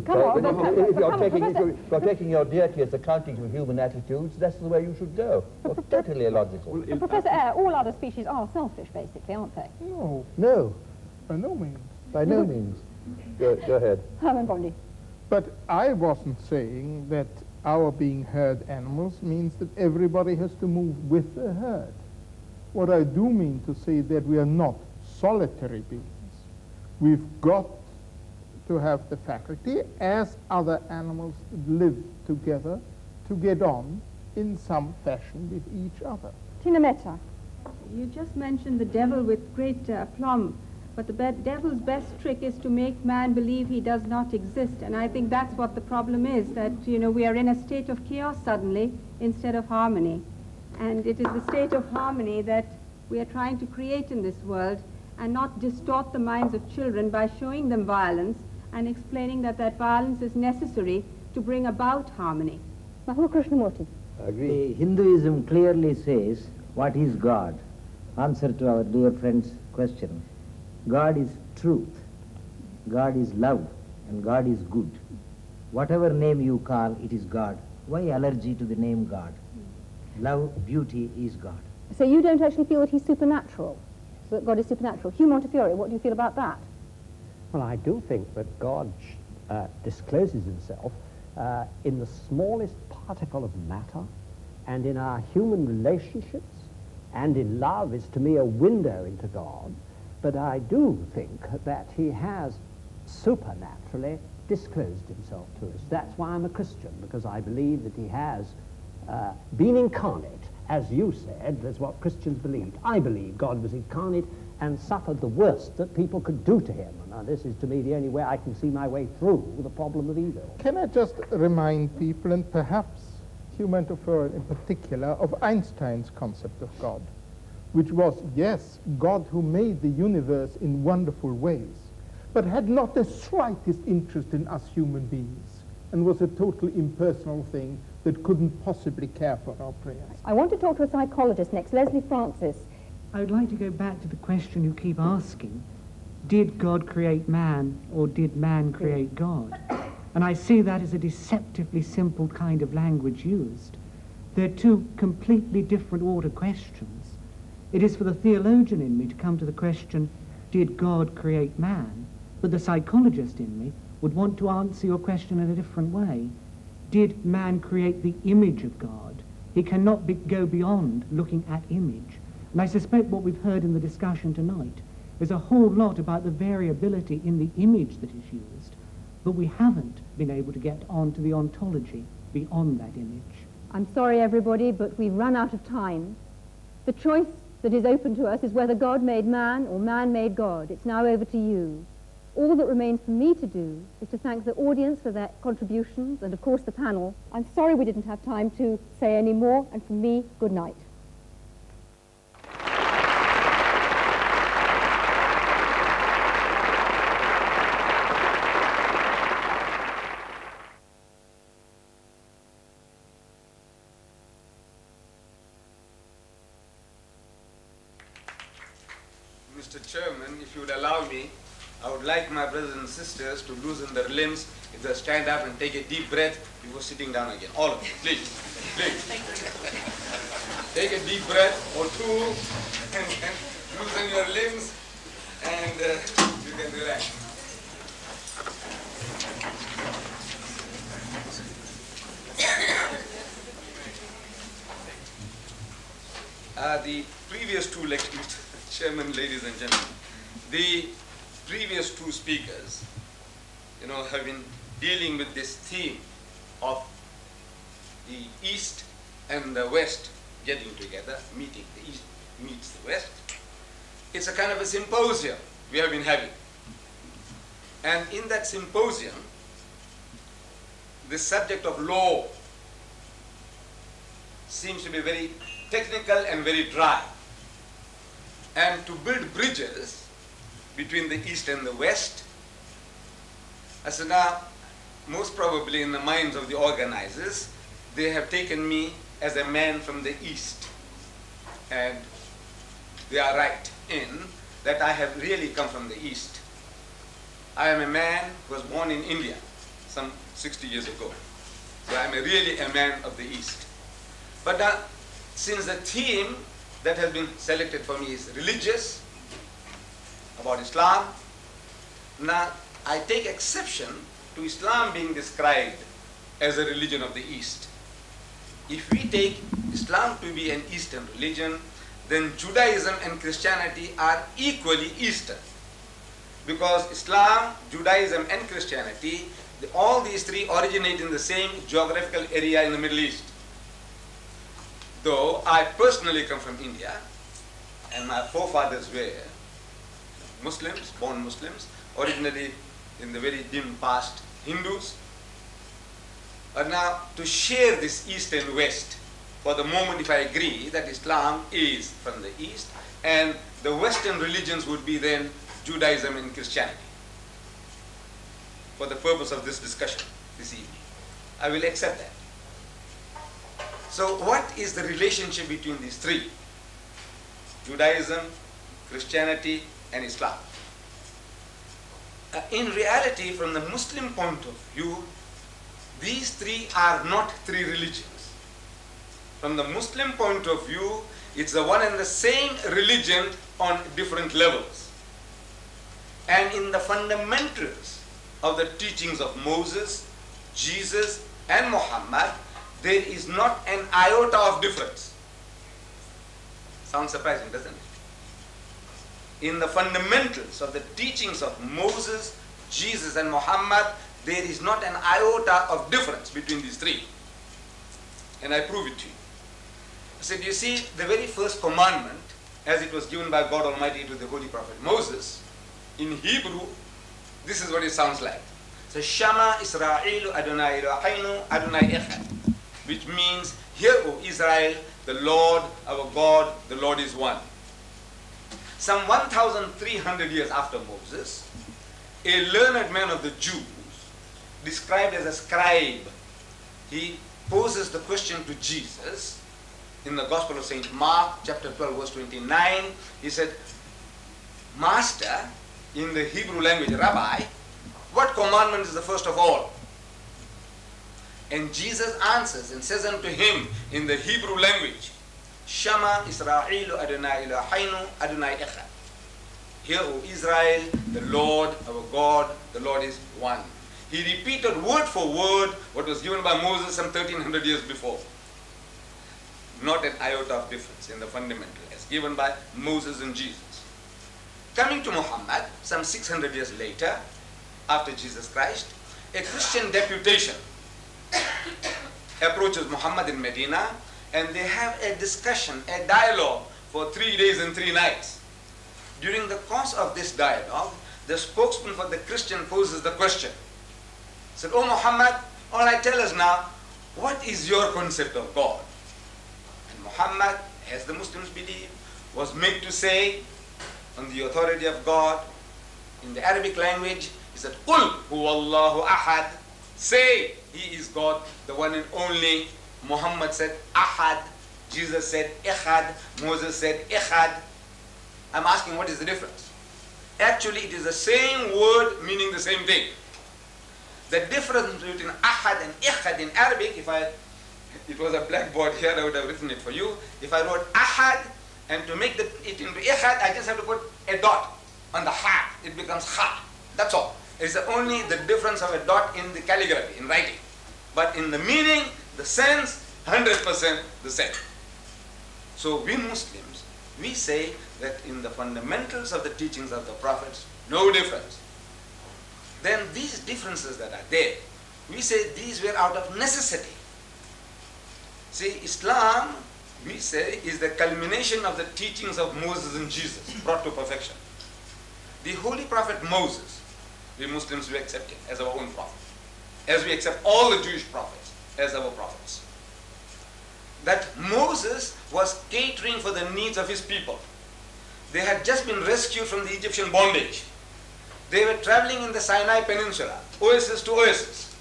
Come on, if you're taking your deity as accounting for human attitudes, that's the way you should go. Well, totally illogical. But Professor Eyre, all other species are selfish, basically, aren't they? No. No. By no means. By no means. Go ahead. Herman Bondi. But I wasn't saying that our being herd animals means that everybody has to move with the herd. What I do mean to say that we are not solitary beings. We've got to have the faculty, as other animals live together, to get on in some fashion with each other. Tina Mehta. You just mentioned the devil with great aplomb, but the devil's best trick is to make man believe he does not exist, and I think that's what the problem is, that, you know, we are in a state of chaos suddenly instead of harmony. And it is the state of harmony that we are trying to create in this world, and not distort the minds of children by showing them violence and explaining that that violence is necessary to bring about harmony. Mahula Krishnamurti. Agree. Hinduism clearly says, what is God? Answer to our dear friend's question. God is truth, God is love, and God is good. Whatever name you call, it is God. Why allergy to the name God? Love, beauty is God. So you don't actually feel that he's supernatural, that God is supernatural. Hugh Montefiore, what do you feel about that? Well, I do think that God discloses himself in the smallest particle of matter, and in our human relationships, and in love is to me a window into God. But I do think that he has supernaturally disclosed himself to us. That's why I'm a Christian, because I believe that he has been incarnate, as you said. That's what Christians believed. I believe God was incarnate and suffered the worst that people could do to him. Now, this is to me the only way I can see my way through the problem of evil. Can I just remind people, and perhaps Hugh Montefiore in particular, of Einstein's concept of God, which was, yes, God who made the universe in wonderful ways, but had not the slightest interest in us human beings, and was a totally impersonal thing that couldn't possibly care for our prayers. I want to talk to a psychologist next, Leslie Francis. I would like to go back to the question you keep asking. Did God create man, or did man create God? And I see that as a deceptively simple kind of language used. They're two completely different order questions. It is for the theologian in me to come to the question, did God create man? But the psychologist in me would want to answer your question in a different way. Did man create the image of God? He cannot go beyond looking at image. And I suspect what we've heard in the discussion tonight is a whole lot about the variability in the image that is used, but we haven't been able to get on to the ontology beyond that image. I'm sorry, everybody, but we've run out of time. The choice that is open to us is whether God made man or man made God. It's now over to you. All that remains for me to do is to thank the audience for their contributions and, of course, the panel. I'm sorry we didn't have time to say any more, and from me, good night. Mr. Chairman, if you would allow me, I would like my brothers and sisters to loosen their limbs. If they stand up and take a deep breath before sitting down again. All of you, please. Please. Take a deep breath or two and loosen your limbs, and you can relax. The previous two lectures, Chairman, ladies and gentlemen, the previous two speakers, have been dealing with this theme of the East and the West getting together, meeting. The East meets the West. It's a kind of a symposium we have been having. And in that symposium, the subject of law seems to be very technical and very dry. And to build bridges between the East and the West, as now, most probably in the minds of the organizers, they have taken me as a man from the East. And they are right in that I have really come from the East. I am a man who was born in India some 60 years ago. So I am really a man of the East. But since the theme that has been selected for me is religious, about Islam, now I take exception to Islam being described as a religion of the East. If we take Islam to be an Eastern religion, then Judaism and Christianity are equally Eastern. because Islam, Judaism and Christianity, all these three originate in the same geographical area in the Middle East. Though I personally come from India, and my forefathers were Muslims, born Muslims, originally in the very dim past Hindus. But now to share this East and West, for the moment if I agree that Islam is from the East and the Western religions would be then Judaism and Christianity, for the purpose of this discussion this evening, I will accept that. So what is the relationship between these three? Judaism, Christianity and Islam. In reality, from the Muslim point of view, these three are not three religions. From the Muslim point of view, it's the one and the same religion on different levels. And in the fundamentals of the teachings of Moses, Jesus and Muhammad, there is not an iota of difference. Sounds surprising, doesn't it? In the fundamentals of the teachings of Moses, Jesus and Muhammad, there is not an iota of difference between these three. And I prove it to you. I said, you see, the very first commandment, as it was given by God Almighty to the Holy Prophet Moses, in Hebrew, this is what it sounds like. So, Shama Israelu Adonai Eloheinu Adonai Echad, which means, hear, O Israel, the Lord, our God, the Lord is one. Some 1,300 years after Moses, a learned man of the Jews, described as a scribe, he poses the question to Jesus in the Gospel of St. Mark, chapter 12, verse 29. He said, Master, in the Hebrew language, Rabbi, what commandment is the first of all? And Jesus answers and says unto him in the Hebrew language, Shama Israelu Adonai Eloheinu Adonai Echad. Hear, O Israel, the Lord, our God, the Lord is one. He repeated word for word what was given by Moses some 1,300 years before. Not an iota of difference in the fundamental, as given by Moses and Jesus. Coming to Muhammad, some 600 years later, after Jesus Christ, a Christian deputation approaches Muhammad in Medina, and they have a discussion, a dialogue for 3 days and 3 nights. During the course of this dialogue, the spokesman for the Christian poses the question. He said, "Oh Muhammad, all right, tell us now, what is your concept of God?" And Muhammad, as the Muslims believe, was made to say, on the authority of God, in the Arabic language, he said, "Qul huwallahu ahad." Say, He is God, the one and only. Muhammad said, Ahad. Jesus said, Echad. Moses said, Echad. I'm asking, what is the difference? Actually, it is the same word meaning the same thing. The difference between Ahad and Echad in Arabic, it was a blackboard here, I would have written it for you. If I wrote Ahad, and to make it into Echad, I just have to put a dot on the Ha. It becomes Ha. That's all. It's only the difference of a dot in the calligraphy, in writing. But in the meaning, the sense, 100% the same. So we Muslims, we say that in the fundamentals of the teachings of the prophets, no difference. Then these differences that are there, we say these were out of necessity. See, Islam, we say, is the culmination of the teachings of Moses and Jesus, brought to perfection. The Holy Prophet Moses, we Muslims, we accept him as our own prophet, as we accept all the Jewish prophets as our prophets. That Moses was catering for the needs of his people. They had just been rescued from the Egyptian bondage. They were traveling in the Sinai Peninsula, oasis to oasis.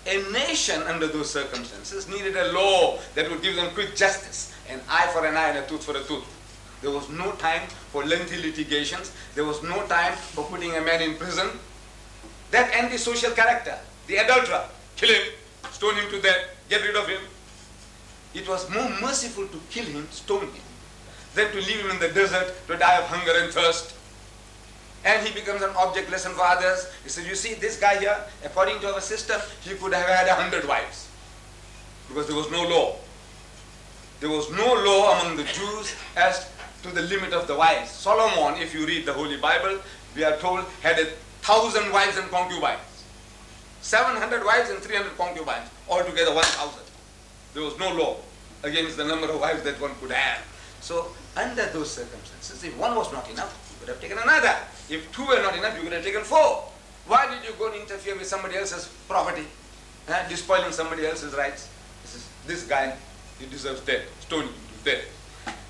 A nation under those circumstances needed a law that would give them quick justice, an eye for an eye and a tooth for a tooth. There was no time for lengthy litigations. There was no time for putting a man in prison. That antisocial character, the adulterer, kill him, stone him to death, get rid of him. It was more merciful to kill him, stone him, than to leave him in the desert to die of hunger and thirst. And he becomes an object lesson for others. He said, you see, this guy here, according to our system, he could have had 100 wives. Because there was no law. There was no law among the Jews as to the limit of the wives. Solomon, if you read the Holy Bible, we are told, had 1,000 wives and concubines. 700 wives and 300 concubines, altogether 1,000. There was no law against the number of wives that one could have. So under those circumstances, if one was not enough, you could have taken another. If two were not enough, you could have taken four. Why did you go and interfere with somebody else's property? Despoiling somebody else's rights? This guy, he deserves death, stoning to death.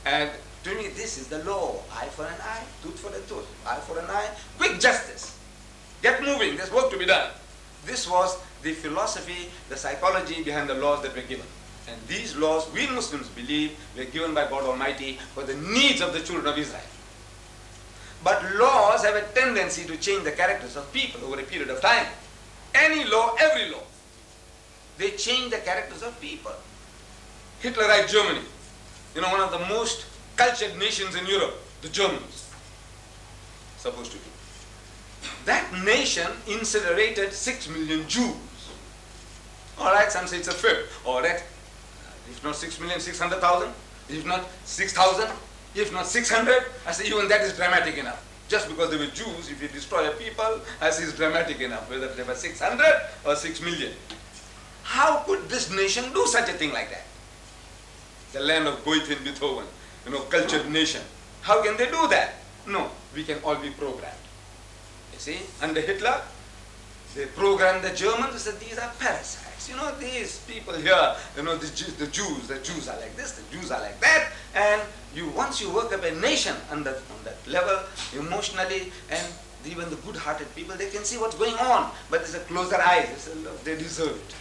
And to me, this is the law. Eye for an eye, tooth for a tooth, eye for an eye, quick justice. Get moving, there's work to be done. This was the philosophy, the psychology behind the laws that were given. And these laws, we Muslims believe, were given by God Almighty for the needs of the children of Israel. But laws have a tendency to change the characters of people over a period of time. Any law, every law, they change the characters of people. Hitlerite Germany, one of the most cultured nations in Europe, the Germans, supposed to be. That nation incinerated 6 million Jews. All right, some say it's a fifth. All right, if not 6 million, 600,000. If not 6,000. If not 600. I say even that is dramatic enough. Just because they were Jews, if you destroy a people, I say it's dramatic enough, whether they were 600 or 6 million. How could this nation do such a thing like that? The land of Goethe and Beethoven, cultured nation. How can they do that? No, we can all be programmed. You see, under Hitler, they programmed the Germans. They said, these are parasites. These people here, the Jews are like this, the Jews are like that. And once you work up a nation on that level, emotionally, and even the good-hearted people, they can see what's going on. But there's a closer eyes. They say, look, they deserve it.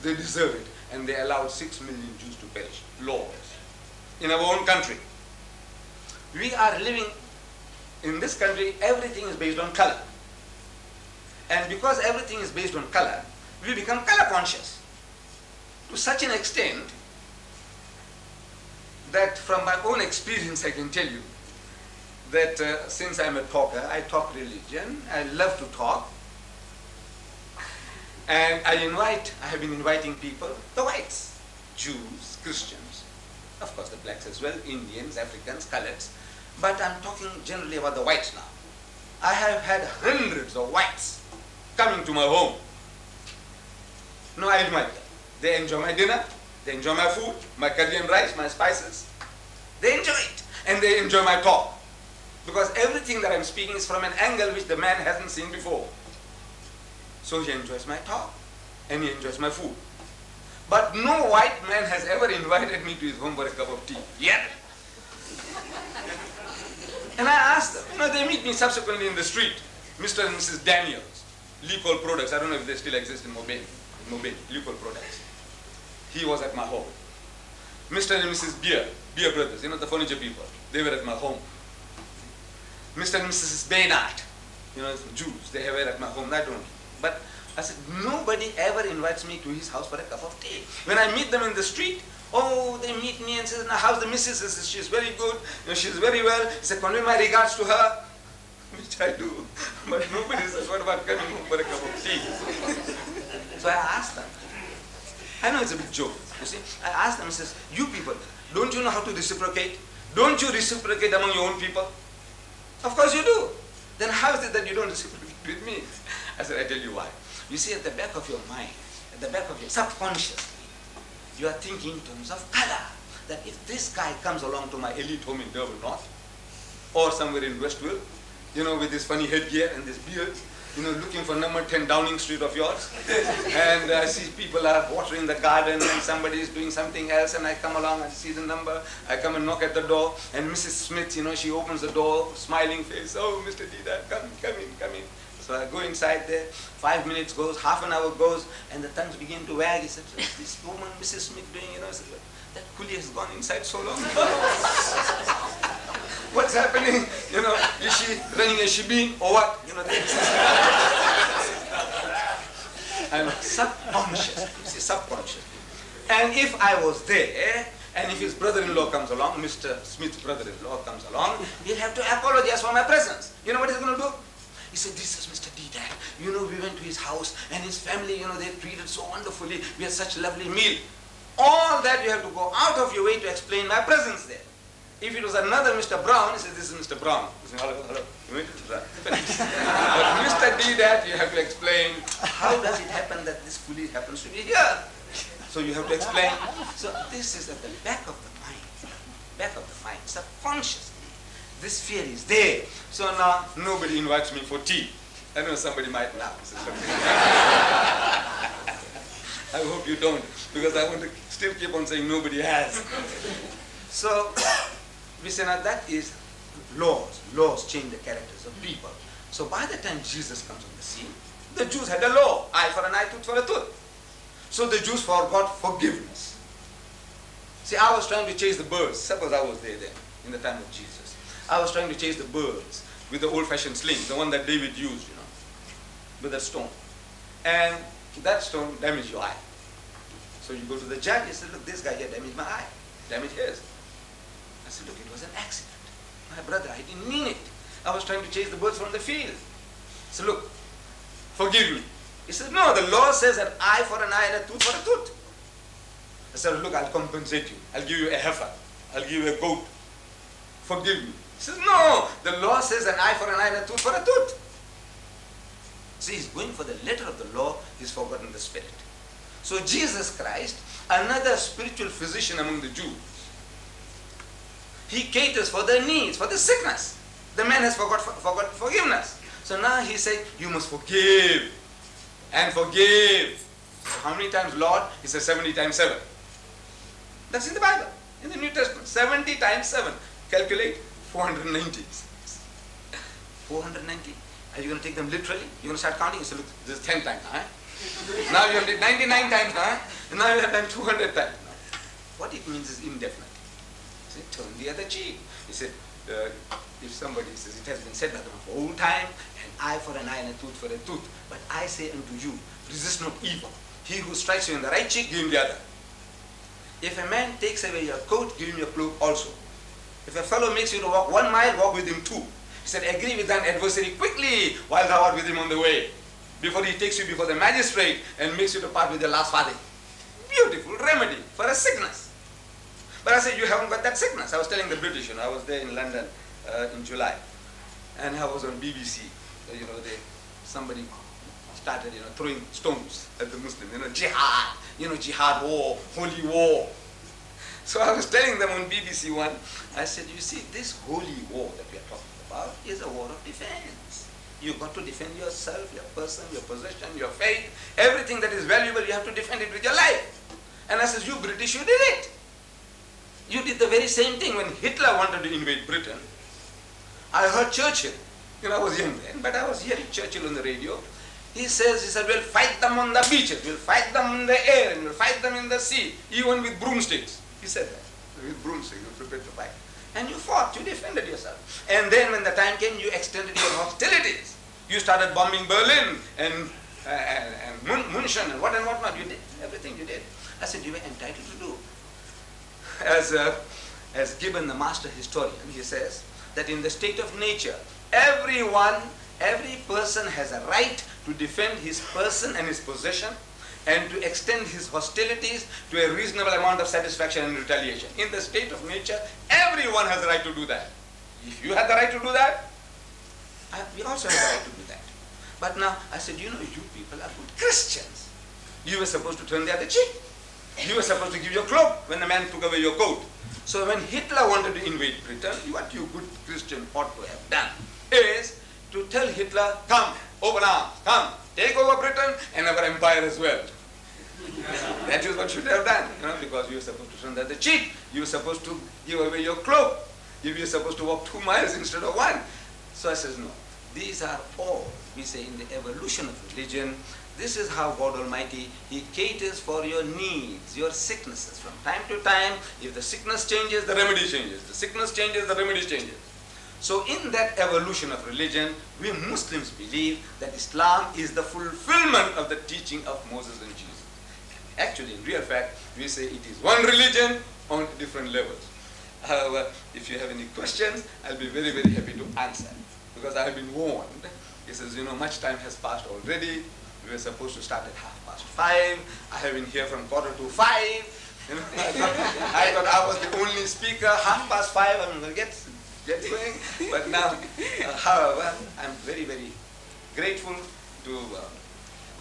They deserve it. And they allowed 6 million Jews to perish. Laws. In our own country. We are living in this country, everything is based on color. And because everything is based on color, we become color conscious. To such an extent that from my own experience I can tell you that since I'm a talker, I talk religion, I love to talk. And I have been inviting people, the whites, Jews, Christians, of course the blacks as well, Indians, Africans, coloreds, but I'm talking generally about the whites now. I have had hundreds of whites coming to my home. No, I invite them. They enjoy my dinner, they enjoy my food, my curry and rice, my spices. They enjoy it, and they enjoy my talk. Because everything that I'm speaking is from an angle which the man hasn't seen before. So he enjoys my talk, and he enjoys my food. But no white man has ever invited me to his home for a cup of tea, yet. And I asked them, they meet me subsequently in the street, Mr. and Mrs. Daniels, Liquor Products, I don't know if they still exist in Mobile, Liquor Products. He was at my home. Mr. and Mrs. Beer Brothers, the furniture people, they were at my home. Mr. and Mrs. Deedat, Jews, they were at my home, not only. But I said, nobody ever invites me to his house for a cup of tea. When I meet them in the street, they meet me and say, now how's the missus? I said, she's very good, she's very well. He said, convey my regards to her, which I do. But nobody says, what about coming home for a cup of tea? So I asked them. I know it's a big joke, you see. I asked them, I says, you people, don't you know how to reciprocate? Don't you reciprocate among your own people? Of course you do. Then how is it that you don't reciprocate with me? I said, I tell you why. You see, at the back of your mind, at the back of your subconsciously, you are thinking in terms of color. That if this guy comes along to my elite home in Durban North, or somewhere in Westwood, with this funny headgear and this beard, looking for number 10 Downing Street of yours, and I see people are watering the garden and somebody is doing something else, and I come along and see the number, I come and knock at the door, and Mrs. Smith, she opens the door, smiling face, oh, Mr. Deedat, come in. So I go inside there, 5 minutes goes, half an hour goes, and the tongues begin to wag. He said, what's this woman, Mrs. Smith, doing? I said, that coolie has gone inside so long. What's happening? Is she running a shebeen or what? I'm subconscious, subconscious. And if I was there, and if his brother-in-law comes along, Mr. Smith's brother-in-law comes along, he'll have to apologize for my presence. You know what he's going to do? He said, this is Mr. Deedat. We went to his house and his family, they treated so wonderfully. We had such a lovely meal. All that you have to go out of your way to explain my presence there. If it was another Mr. Brown, he says, this is Mr. Brown. He says, hello, hello. But Mr. Deedat, you have to explain, how does it happen that this fully happens to be here? So you have to explain. So this is at the back of the mind. Back of the mind. Subconsciously. This fear is there. So now nobody invites me for tea. I know somebody might now. I hope you don't, because I want to still keep on saying nobody has. So we say now that is laws. Laws change the characters of people. So by the time Jesus comes on the scene, the Jews had a law, eye for an eye, tooth for a tooth. So the Jews forgot forgiveness. See, I was trying to chase the birds. Suppose I was there then, in the time of Jesus. I was trying to chase the birds with the old-fashioned sling, the one that David used, you know, with a stone. And that stone damaged your eye. So you go to the judge, he said, look, this guy here damaged my eye, damaged his. I said, look, it was an accident. My brother, I didn't mean it. I was trying to chase the birds from the field. I said, look, forgive me. He said, no, the law says an eye for an eye and a tooth for a tooth. I said, look, I'll compensate you. I'll give you a heifer. I'll give you a goat. Forgive me. He says, no, the law says an eye for an eye and a tooth for a tooth. See, he's going for the letter of the law, he's forgotten the spirit. So Jesus Christ, another spiritual physician among the Jews, he caters for their needs, for the sickness. The man has forgot forgiveness. So now he said, you must forgive and forgive. How many times, Lord? He says 70 times 7. That's in the Bible, in the New Testament. 70 times 7. Calculate 490. 490. Are you going to take them literally? You're going to start counting? You say, look, this is 10 times. Huh? Now you have done 99 times. Huh? And now you have done 200 times. What it means is indefinite. He said, turn the other cheek. He said, if somebody says, it has been said by them of old time, an eye for an eye and a tooth for a tooth. But I say unto you, resist not evil. He who strikes you in the right cheek, give him the other. If a man takes away your coat, give him your cloak also. If a fellow makes you to walk 1 mile, walk with him 2. He said, agree with thine adversary quickly while thou art with him on the way, before he takes you before the magistrate and makes you to part with your last farthing. Beautiful remedy for a sickness. But I said, you haven't got that sickness. I was telling the British, I was there in London in July, and I was on BBC. Somebody started, throwing stones at the Muslims, jihad, jihad war, holy war. So I was telling them on BBC One, I said, you see, this holy war that we are talking about is a war of defense. You've got to defend yourself, your person, your possession, your faith, everything that is valuable, you have to defend it with your life. And I said, you British, you did it. You did the very same thing when Hitler wanted to invade Britain. I heard Churchill, I was young then, but I was hearing Churchill on the radio. He said, we'll fight them on the beaches, we'll fight them in the air, and we'll fight them in the sea, even with broomsticks. He said that, with broomsticks, you're prepared to fight. And you fought, you defended yourself. And then when the time came, you extended your hostilities. You started bombing Berlin and München and whatnot. You did everything you did. I said, you were entitled to do. As Gibbon, the master historian, he says that in the state of nature, every person has a right to defend his person and his possession and to extend his hostilities to a reasonable amount of satisfaction and retaliation. In the state of nature, everyone has the right to do that. If you have the right to do that, we also have the right to do that. But now, I said, you people are good Christians. You were supposed to turn the other cheek. You were supposed to give your cloak when the man took away your coat. So when Hitler wanted to invade Britain, what you good Christian ought to have done is to tell Hitler, come, open arms, come, take over Britain and our empire as well. That is what you should have done, because you were supposed to turn the other cheek. You were supposed to give away your cloak. You were supposed to walk 2 miles instead of 1. So I says, no, these are all, we say, in the evolution of religion. This is how God Almighty, He caters for your needs, your sicknesses. From time to time, if the sickness changes, the remedy changes. The sickness changes, the remedy changes. So in that evolution of religion, we Muslims believe that Islam is the fulfillment of the teaching of Moses and Jesus. Actually, in real fact, we say it is one religion on different levels. However, if you have any questions, I'll be very, very happy to answer. Because I have been warned. He says, much time has passed already. We were supposed to start at 5:30. I have been here from 4:45. You know, I thought I was the only speaker, 5:30, I'm going to get going. But now, however, I'm very, very grateful to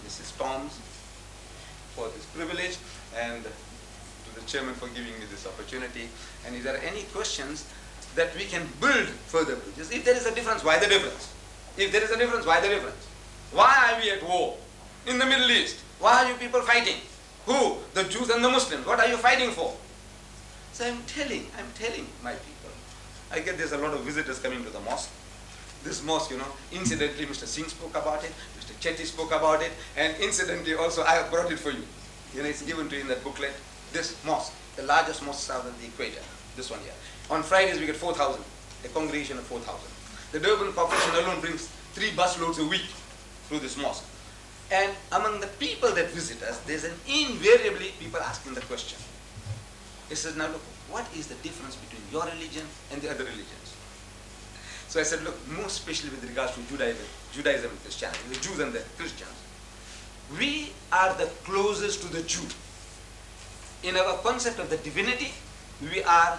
Mrs. Toms for this privilege and to the chairman for giving me this opportunity. And if there are any questions that we can build further bridges, if there is a difference, why the difference? If there is a difference, why the difference? Why are we at war in the Middle East? Why are you people fighting? Who? The Jews and the Muslims. What are you fighting for? So I'm telling my people. I get there's a lot of visitors coming to the mosque. This mosque, you know, incidentally Mr. Singh spoke about it, Mr. Chetty spoke about it, and incidentally also I have brought it for you. You know, it's given to you in that booklet. This mosque, the largest mosque south of the equator, this one here. On Fridays we get 4,000, a congregation of 4,000. The Durban population alone brings 3 busloads a week through this mosque. And among the people that visit us, there's invariably people asking the question. He says, now look, what is the difference between your religion and the other religions? So I said, look, more especially with regards to Judaism and Christianity, the Jews and the Christians, we are the closest to the Jew. In our concept of the divinity, we are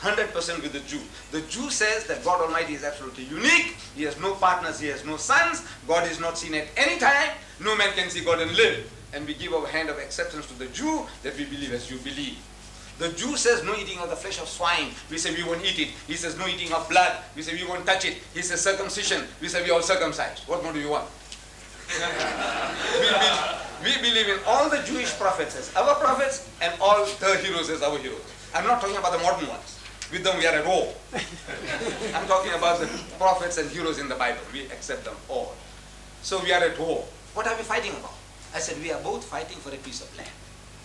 100% with the Jew. The Jew says that God Almighty is absolutely unique. He has no partners, he has no sons. God is not seen at any time. No man can see God and live. And we give our hand of acceptance to the Jew that we believe as you believe. The Jew says no eating of the flesh of swine. We say we won't eat it. He says no eating of blood. We say we won't touch it. He says circumcision. We say we all circumcised. What more do you want? we believe in all the Jewish prophets as our prophets and all the heroes as our heroes. I'm not talking about the modern ones. With them we are at war. I'm talking about the prophets and heroes in the Bible. We accept them all. So we are at war. What are we fighting about? I said we are both fighting for a piece of land.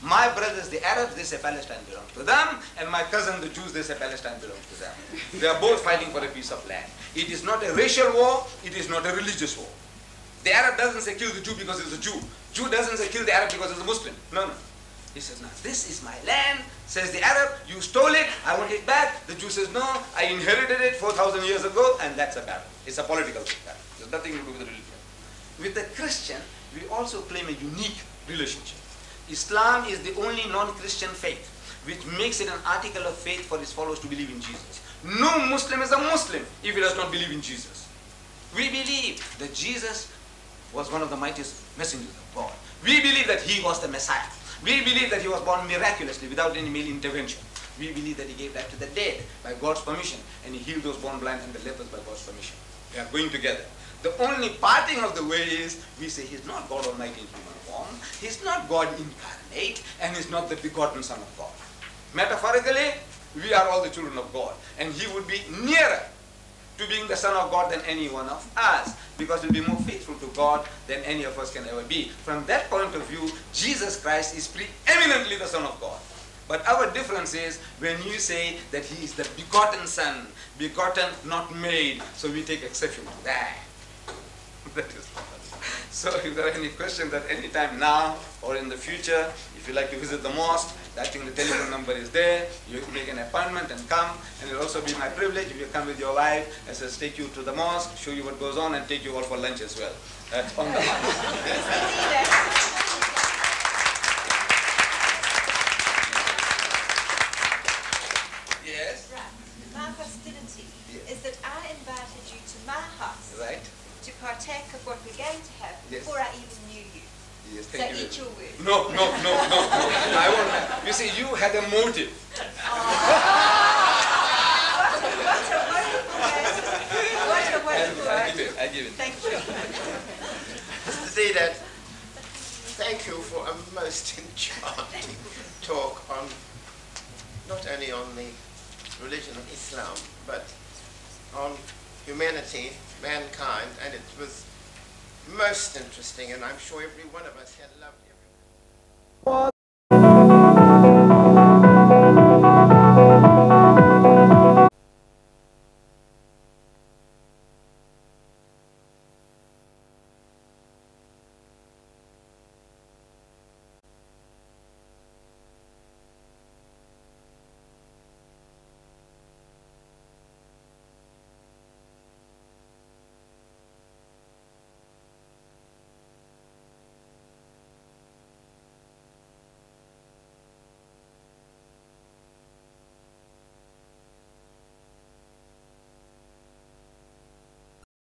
My brothers, the Arabs, they say Palestine belongs to them, and my cousin, the Jews, they say Palestine belongs to them. They are both fighting for a piece of land. It is not a racial war, it is not a religious war. The Arab doesn't say kill the Jew because he's a Jew. Jew doesn't say kill the Arab because he's a Muslim. No, no. He says, no, this is my land, says the Arab, you stole it, I want it back. The Jew says, no, I inherited it 4,000 years ago, and that's a battle. It's a political battle. There's nothing to do with the religion. With the Christian, we also claim a unique relationship. Islam is the only non-Christian faith which makes it an article of faith for its followers to believe in Jesus. No Muslim is a Muslim if he does not believe in Jesus. We believe that Jesus was one of the mightiest messengers of God. We believe that he was the Messiah. We believe that he was born miraculously without any male intervention. We believe that he gave life to the dead by God's permission, and he healed those born blind and the lepers by God's permission. They are going together. The only parting of the way is we say he's not God Almighty in human form, he's not God incarnate, and he's not the begotten Son of God. Metaphorically, we are all the children of God, and he would be nearer to being the Son of God than any one of us, because he'll be more faithful to God than any of us can ever be. From that point of view, Jesus Christ is preeminently the Son of God. But our difference is when you say that he is the begotten Son, begotten, not made, so we take exception to that. That is all. So if there are any questions at any time now or in the future, if you like to visit the mosque, I think the telephone number is there. You make an appointment and come, and it will also be my privilege if you come with your wife, I says take you to the mosque, show you what goes on, and take you all for lunch as well. That's on the Yes? Right. My hostility is that I invited you to my house. Right. To partake of what we're going to have before I even knew you. Yes, so thank you. eat your words. No. I won't. You see, you had a motive. What a wonderful way. What a wonderful way. I give it. Thank you. Mr. Deedat, thank you for a most enchanting talk on, not only on the religion of Islam, but on humanity, mankind, and it was most interesting, and I'm sure every one of us had loved it.